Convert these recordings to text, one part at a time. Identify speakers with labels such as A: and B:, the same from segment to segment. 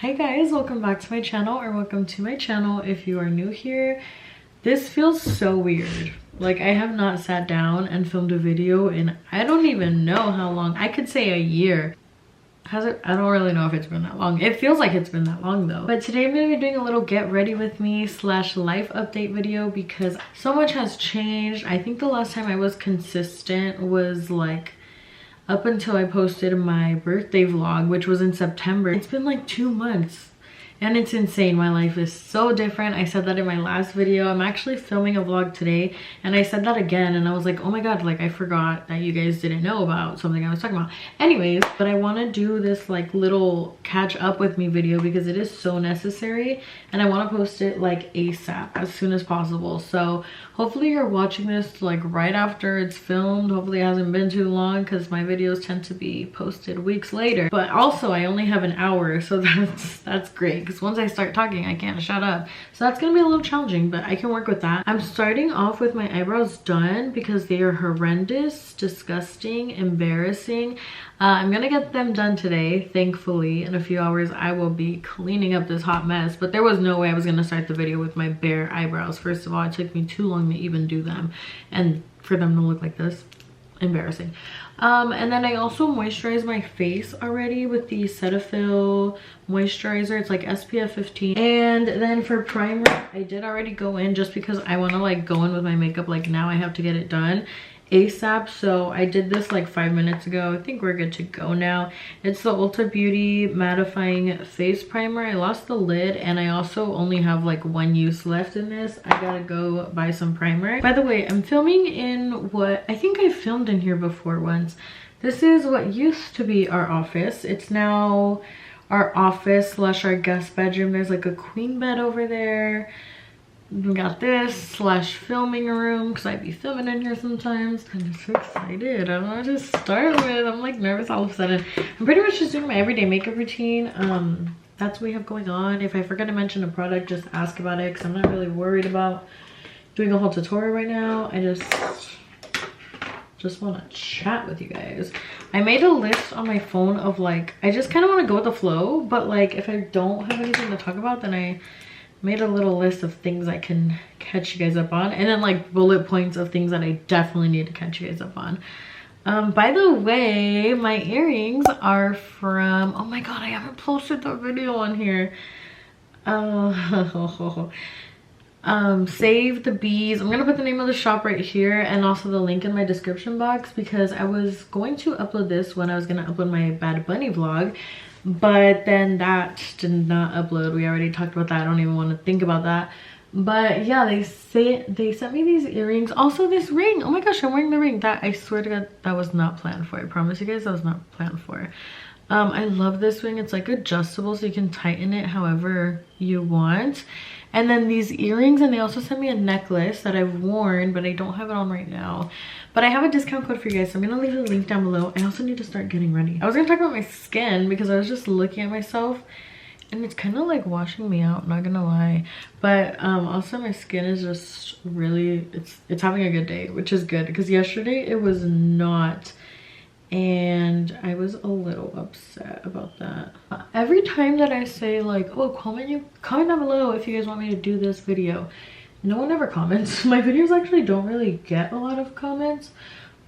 A: Hi guys, welcome back to my channel, or welcome to my channel if you are new here. This feels so weird. Like, I have not sat down and filmed a video in I don't even know how long. I could say a year. Has it? I don't really know if it's been that long. It feels like it's been that long though. But today I'm going to be doing a little get ready with me / life update video because so much has changed. I think the last time I was consistent was like up until I posted my birthday vlog, which was in September. It's been like 2 months and it's insane. My life is so different. I said that in my last video. I'm actually filming a vlog today and I said that again and I was like, oh my god, like I forgot that you guys didn't know about something I was talking about. Anyways, but I want to do this like little catch up with me video because it is so necessary and I want to post it like ASAP, as soon as possible. So hopefully you're watching this like right after it's filmed. Hopefully it hasn't been too long because my videos tend to be posted weeks later. But also I only have an hour, so that's great because once I start talking I can't shut up. So that's gonna be a little challenging, but I can work with that. I'm starting off with my eyebrows done because they are horrendous, disgusting, embarrassing. I'm gonna get them done today. Thankfully in a few hours I will be cleaning up this hot mess, but there was no way I was gonna start the video with my bare eyebrows. First of all, it took me too long to even do them, and for them to look like this, embarrassing. And then I also moisturize my face already with the Cetaphil moisturizer. It's like SPF 15. And then for primer, I did already go in just because I want to like go in with my makeup like now. I have to get it done ASAP, so I did this like 5 minutes ago. I think we're good to go now. It's the Ulta Beauty mattifying face primer. I lost the lid and I also only have like one use left in this. I gotta go buy some primer. By the way, I'm filming in what I think I filmed in here before once. This is what used to be our office. It's now our office / our guest bedroom. There's like a queen bed over there. We got this / filming room because I'd be filming in here sometimes. I'm so excited. I don't know what to start with. I'm like nervous all of a sudden. I'm pretty much just doing my everyday makeup routine. That's what we have going on. If I forget to mention a product, just ask about it because I'm not really worried about doing a whole tutorial right now. I just want to chat with you guys. I made a list on my phone of like, I just kind of want to go with the flow, but like if I don't have anything to talk about, then I made a little list of things I can catch you guys up on, and then like bullet points of things that I definitely need to catch you guys up on. By the way, my earrings are from, oh my god, I haven't posted the video on here. Save the Bees. I'm gonna put the name of the shop right here and also the link in my description box because I was going to upload this when I was gonna upload my Bad Bunny vlog, but then that did not upload. We already talked about that. I don't even want to think about that. But yeah, they sent me these earrings, also this ring. Oh my gosh, I'm wearing the ring. That, I swear to god, that was not planned for. I promise you guys that was not planned for. I love this ring. It's like adjustable so you can tighten it however you want. And then these earrings, and they also sent me a necklace that I've worn, but I don't have it on right now. But I have a discount code for you guys, so I'm gonna leave the link down below. I also need to start getting ready. I was gonna talk about my skin because I was just looking at myself and it's kind of like washing me out, not gonna lie. But also my skin is just really, it's having a good day, which is good because yesterday it was not. And I was a little upset about that. Every time that I say like, oh, comment down below if you guys want me to do this video, no one ever comments. My videos actually don't really get a lot of comments,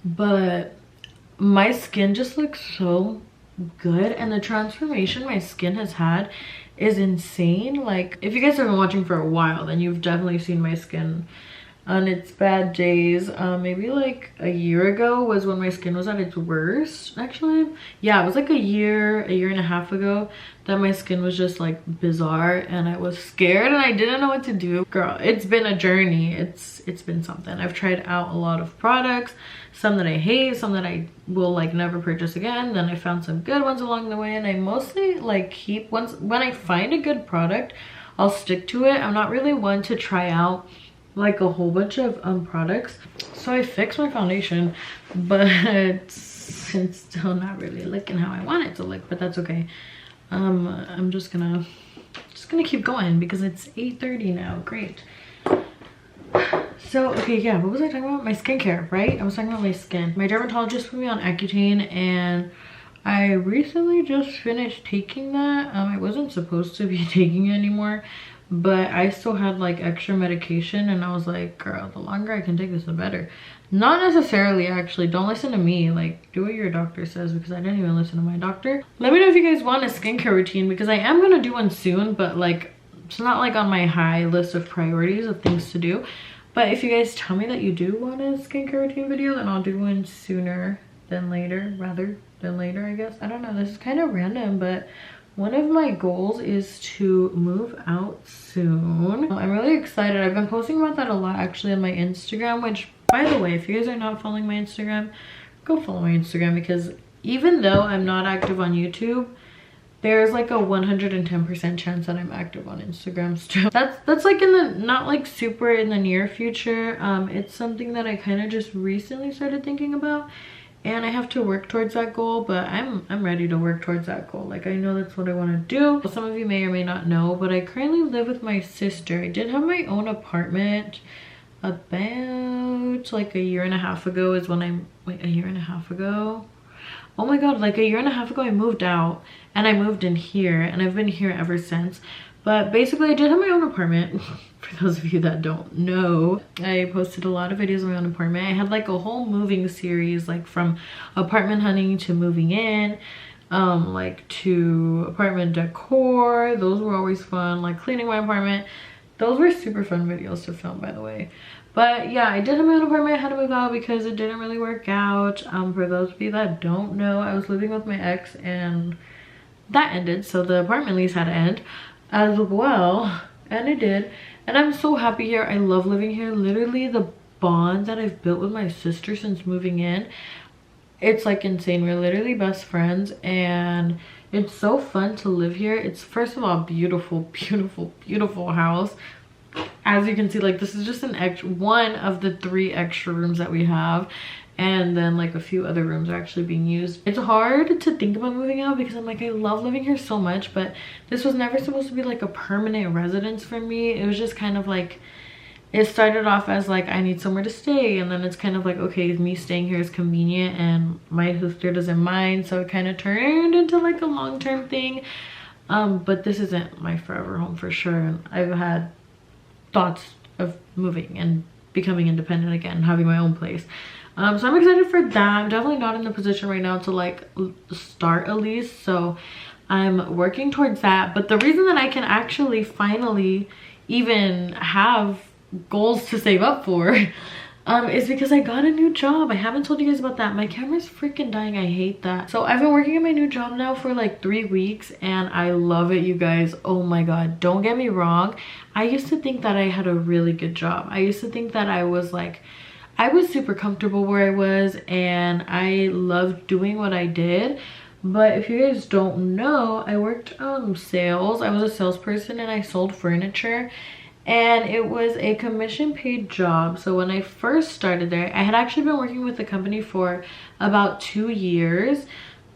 A: but my skin just looks so good and the transformation my skin has had is insane. Like, if you guys have been watching for a while, then you've definitely seen my skin on its bad days. Maybe like a year ago was when my skin was at its worst, actually. Yeah, it was like a year and a half ago that my skin was just like bizarre and I was scared and I didn't know what to do. Girl, it's been a journey. It's been something. I've tried out a lot of products, some that I hate, some that I will like never purchase again. Then I found some good ones along the way, and I mostly like keep when I find a good product, I'll stick to it. I'm not really one to try out like a whole bunch of products. So I fixed my foundation, but it's still not really looking how I want it to look, but that's okay. I'm just gonna keep going because it's 8:30 now. Great. So okay, yeah, what was I talking about? My skincare, right? I was talking about my skin. My dermatologist put me on Accutane and I recently just finished taking that. I wasn't supposed to be taking it anymore, but I still had like extra medication, and I was like, girl, the longer I can take this, the better. Not necessarily, actually. Don't listen to me. Like, do what your doctor says, because I didn't even listen to my doctor. Let me know if you guys want a skincare routine, because I am gonna do one soon, but like, it's not like on my high list of priorities of things to do. But if you guys tell me that you do want a skincare routine video, then I'll do one sooner than later, rather than later, I guess. I don't know, this is kind of random, but one of my goals is to move out soon. I'm really excited. I've been posting about that a lot actually on my Instagram, which, by the way, if you guys are not following my Instagram, go follow my Instagram, because even though I'm not active on YouTube, there's like a 110% chance that I'm active on Instagram still. That's like in the, not like super in the near future. It's something that I kind of just recently started thinking about, and I have to work towards that goal, but I'm ready to work towards that goal. Like, I know that's what I want to do. Some of you may or may not know, but I currently live with my sister. I did have my own apartment about like a year and a half ago is when wait, a year and a half ago? Oh my god, like a year and a half ago I moved out, and I moved in here, and I've been here ever since. But basically I did have my own apartment. For those of you that don't know, I posted a lot of videos of my own apartment. I had like a whole moving series, like from apartment hunting to moving in, like to apartment decor. Those were always fun, like cleaning my apartment. Those were super fun videos to film, by the way. But yeah, I did have my own apartment. I had to move out because it didn't really work out. For those of you that don't know, I was living with my ex and that ended, so the apartment lease had to end as well, and it did. And I'm so happy here. I love living here. Literally the bond that I've built with my sister since moving in, it's like insane. We're literally best friends, and it's so fun to live here. It's, first of all, beautiful, beautiful, beautiful house. As you can see, like, this is just an extra one of the 3 extra rooms that we have, and then like a few other rooms are actually being used. It's hard to think about moving out because I'm like, I love living here so much, but this was never supposed to be like a permanent residence for me. It was just kind of like, it started off as like, I need somewhere to stay, and then it's kind of like, okay, me staying here is convenient and my sister doesn't mind, so it kind of turned into like a long-term thing. But this isn't my forever home for sure, and I've had thoughts of moving and becoming independent again, having my own place. So I'm excited for that. I'm definitely not in the position right now to like start a lease, so I'm working towards that. But the reason that I can actually finally even have goals to save up for is because I got a new job. I haven't told you guys about that. My camera's freaking dying. I hate that. So I've been working at my new job now for like 3 weeks, and I love it, you guys. Oh my god, don't get me wrong. I used to think that I had a really good job. I used to think that I was super comfortable where I was, and I loved doing what I did. But if you guys don't know, I worked sales. I was a salesperson, and I sold furniture, and it was a commission paid job. So when I first started there, I had actually been working with the company for about 2 years,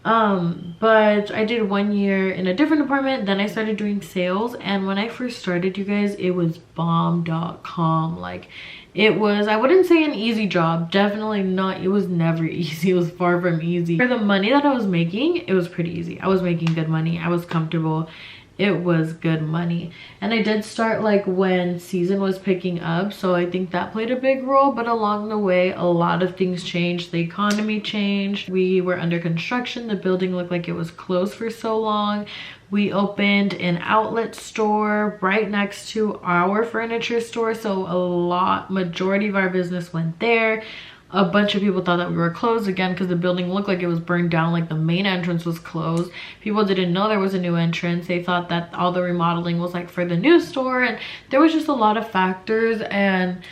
A: but I did 1 year in a different department. Then I started doing sales, and when I first started, you guys, it was bomb.com. Like, it was, I wouldn't say an easy job, definitely not. It was never easy. It was far from easy. For the money that I was making, it was pretty easy. I was making good money. I was comfortable. It was good money, and I did start like when season was picking up, so I think that played a big role. But along the way, a lot of things changed. The economy changed. We were under construction. The building looked like it was closed for so long. We opened an outlet store right next to our furniture store, so majority of our business went there. A bunch of people thought that we were closed again because the building looked like it was burned down, like the main entrance was closed. People didn't know there was a new entrance. They thought that all the remodeling was like for the new store, and there was just a lot of factors, and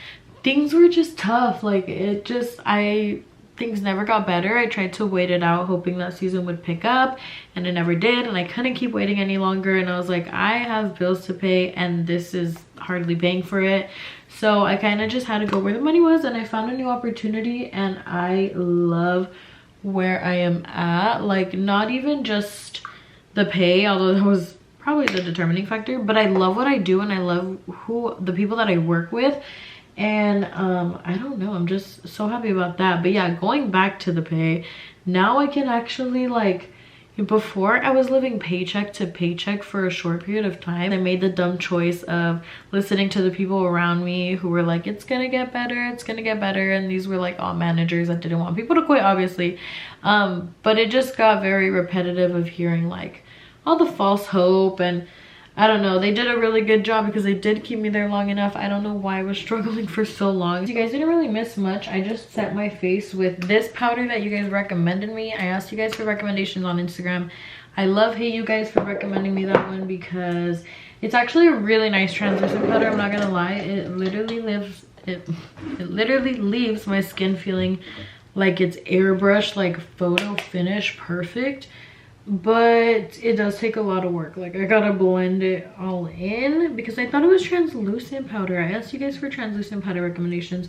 A: things were just tough. Like, things never got better. I tried to wait it out, hoping that season would pick up, and it never did, and I couldn't keep waiting any longer, and I was like, I have bills to pay, and this is hardly paying for it. So I kind of just had to go where the money was, and I found a new opportunity, and I love where I am at. Like, not even just the pay, although that was probably the determining factor, but I love what I do, and I love the people that I work with. And I don't know, I'm just so happy about that. But yeah, going back to the pay, now I can actually like Before, I was living paycheck to paycheck for a short period of time. I made the dumb choice of listening to the people around me who were like, it's gonna get better, it's gonna get better. And these were like all managers that didn't want people to quit, obviously. But it just got very repetitive of hearing like all the false hope, and I don't know, they did a really good job because they did keep me there long enough. I don't know why I was struggling for so long. You guys didn't really miss much. I just set my face with this powder that you guys recommended me. I asked you guys for recommendations on Instagram. I love Hey You guys for recommending me that one because it's actually a really nice translucent powder. I'm not gonna lie, it literally leaves my skin feeling like it's airbrushed, like photo finish perfect. But it does take a lot of work. Like, I gotta blend it all in because I thought it was translucent powder. I asked you guys for translucent powder recommendations,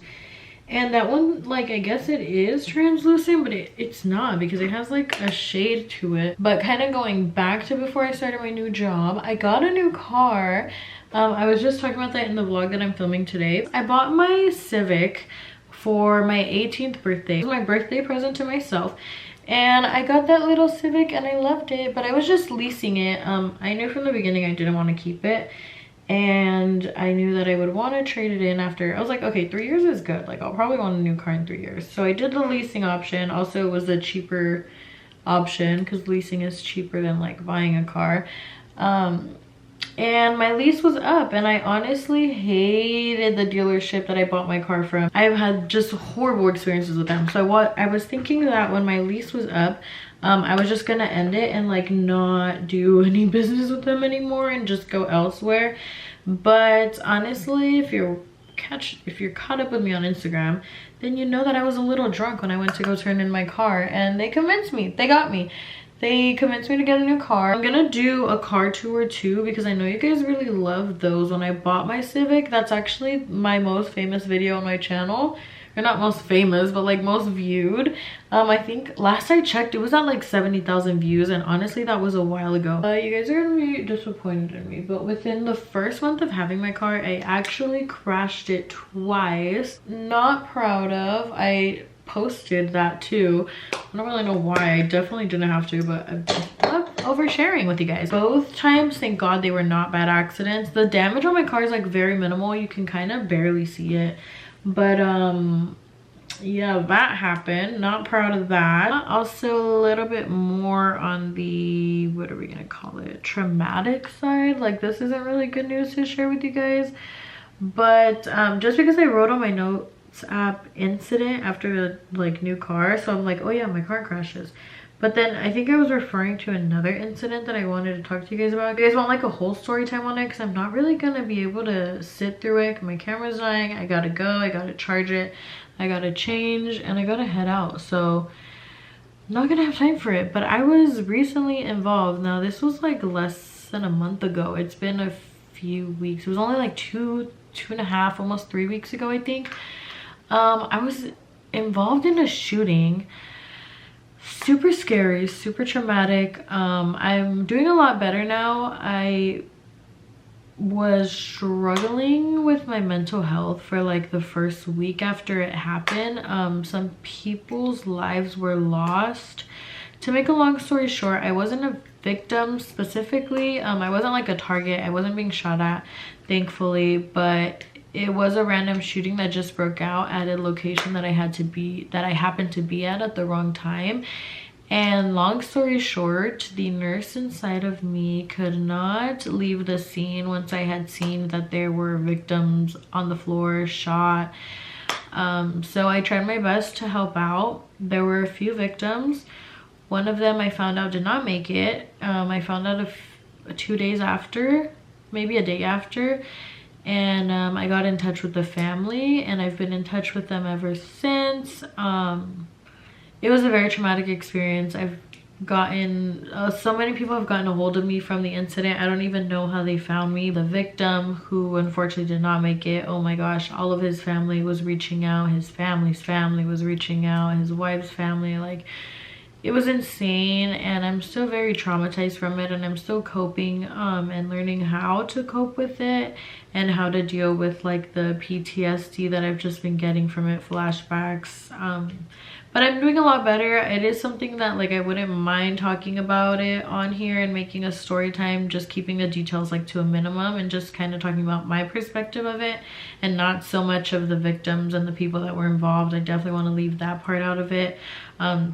A: and that one, like, I guess it is translucent, but it's not because it has like a shade to it. But kind of going back to before I started my new job, I got a new car. I was just talking about that in the vlog that I'm filming today. I bought my Civic for my 18th birthday. It was my birthday present to myself. And I got that little Civic and I loved it, but I was just leasing it. I knew from the beginning I didn't want to keep it, and I knew that I would want to trade it in after. I was like, okay, 3 years is good. Like, I'll probably want a new car in 3 years. So I did the leasing option. Also, it was a cheaper option because leasing is cheaper than like buying a car. And my lease was up, and I honestly hated the dealership that I bought my car from. I've had just horrible experiences with them. So I was thinking that when my lease was up, I was just gonna end it and like not do any business with them anymore and just go elsewhere. But honestly, if you're caught up with me on Instagram, then you know that I was a little drunk when I went to go turn in my car, and they convinced me. They got me. They convinced me to get a new car. I'm gonna do a car tour too because I know you guys really love those. When I bought my Civic, that's actually my most famous video on my channel. Or not most famous, but like most viewed. I think last I checked, it was at like 70,000 views, and honestly, that was a while ago. You guys are gonna be disappointed in me, but within the first month of having my car, I actually crashed it twice. Not proud of. I posted that too. I don't really know why. I definitely didn't have to, but I love oversharing with you guys. Both times, thank God, they were not bad accidents. The damage on my car is like very minimal. You can kind of barely see it, but yeah, that happened. Not proud of that. Also a little bit more on the, what are we gonna call it, traumatic side. Like, this isn't really good news to share with you guys, but just because I wrote on my notes app incident after the like new car, so I'm like, oh yeah, my car crashes. But then I think I was referring to another incident that I wanted to talk to you guys about. If you guys want like a whole story time on it, because I'm not really gonna be able to sit through it. My camera's dying. I gotta go, I gotta charge it, I gotta change, and I gotta head out, so I'm not gonna have time for it. But I was recently involved. Now this was like less than a month ago. It's been a few weeks. It was only like two and a half, almost 3 weeks ago, I think. I was involved in a shooting. Super scary, super traumatic. I'm doing a lot better now. I was struggling with my mental health for like the first week after it happened. Some people's lives were lost. To make a long story short, I wasn't a victim specifically. I wasn't like a target. I wasn't being shot at, thankfully, but it was a random shooting that just broke out at a location that I happened to be at the wrong time. And long story short, the nurse inside of me could not leave the scene once I had seen that there were victims on the floor, shot. So I tried my best to help out. There were a few victims. One of them I found out did not make it. I found out 2 days after, maybe a day after. And I got in touch with the family, and I've been in touch with them ever since. It was a very traumatic experience. I've gotten so many people have gotten a hold of me from the incident. I don't even know how they found me. The victim, who unfortunately did not make it, oh my gosh, all of his family was reaching out. His family's family was reaching out. His wife's family, like, it was insane. And I'm still very traumatized from it, and I'm still coping and learning how to cope with it and how to deal with like the PTSD that I've just been getting from it, flashbacks. but I'm doing a lot better. It is something that like I wouldn't mind talking about it on here and making a story time, just keeping the details like to a minimum and just kind of talking about my perspective of it and not so much of the victims and the people that were involved. I definitely want to leave that part out of it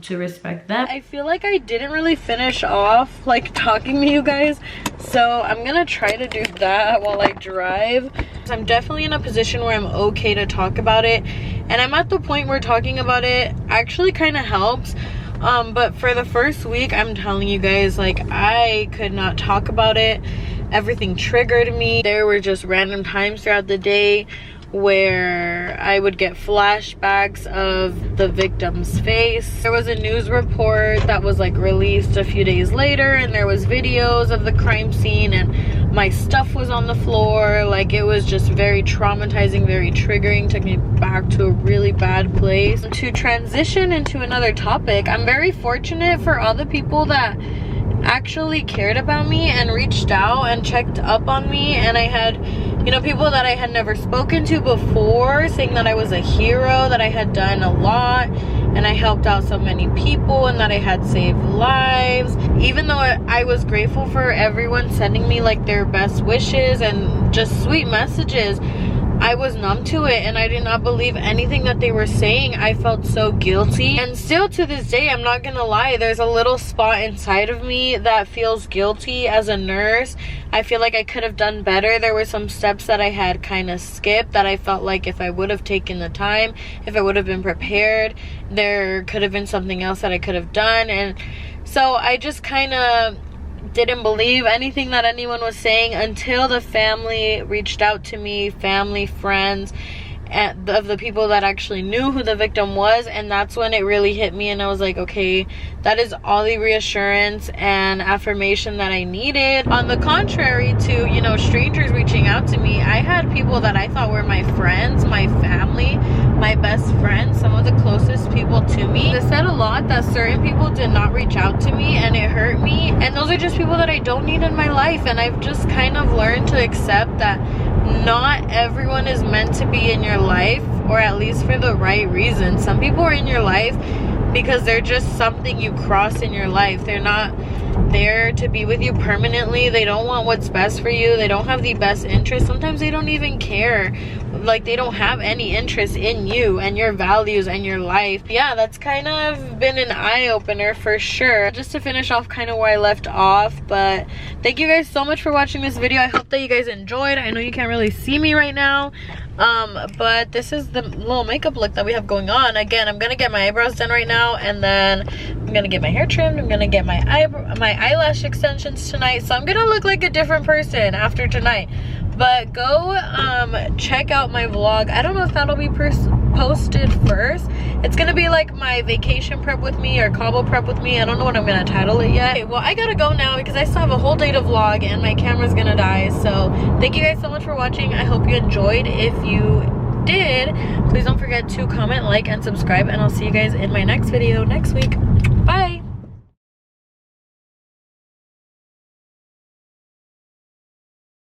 A: to respect them. I feel like I didn't really finish off like talking to you guys, so I'm gonna try to do that while I drive. I'm definitely in a position where I'm okay to talk about it, and I'm at the point where talking about it actually kind of helps. But for the first week, I'm telling you guys, like, I could not talk about it. Everything triggered me. There were just random times throughout the day where I would get flashbacks of the victim's face. There was a news report that was like released a few days later, and there was videos of the crime scene, and my stuff was on the floor. Like, it was just very traumatizing, very triggering, took me back to a really bad place. To transition into another topic, I'm very fortunate for all the people that actually cared about me and reached out and checked up on me. And I had, you know, people that I had never spoken to before saying that I was a hero, that I had done a lot and I helped out so many people and that I had saved lives. Even though I was grateful for everyone sending me like their best wishes and just sweet messages, I was numb to it and I did not believe anything that they were saying. I felt so guilty, and still to this day, I'm not gonna lie, there's a little spot inside of me that feels guilty. As a nurse, I feel like I could have done better. There were some steps that I had kind of skipped that I felt like if I would have taken the time, if I would have been prepared, there could have been something else that I could have done. And so I just kind of didn't believe anything that anyone was saying until the family reached out to me, family, friends, and of the people that actually knew who the victim was. And that's when it really hit me, and I was like, okay, that is all the reassurance and affirmation that I needed. On the contrary to, you know, strangers reaching out to me, I had people that I thought were my friends, my family, my best friends, some of the closest people to me. It said a lot that certain people did not reach out to me, and it hurt me. And those are just people that I don't need in my life. And I've just kind of learned to accept that not everyone is meant to be in your life, or at least for the right reason. Some people are in your life because they're just something you cross in your life. They're not there to be with you permanently. They don't want what's best for you. They don't have the best interest. Sometimes they don't even care. Like, they don't have any interest in you and your values and your life. Yeah, that's kind of been an eye-opener for sure. Just to finish off kind of where I left off, but thank you guys so much for watching this video. I hope that you guys enjoyed. I know you can't really see me right now, but this is the little makeup look that we have going on. Again, I'm gonna get my eyebrows done right now, and then I'm gonna get my hair trimmed. I'm gonna get my eyelash extensions tonight, so I'm gonna look like a different person after tonight. But go check out my vlog. I don't know if that'll be posted first. It's gonna be like my vacation prep with me or Cabo prep with me. I don't know what I'm gonna title it yet. Okay, well, I gotta go now because I still have a whole day to vlog and my camera's gonna die. So thank you guys so much for watching. I hope you enjoyed. If you did, please don't forget to comment, like, and subscribe, and I'll see you guys in my next video next week.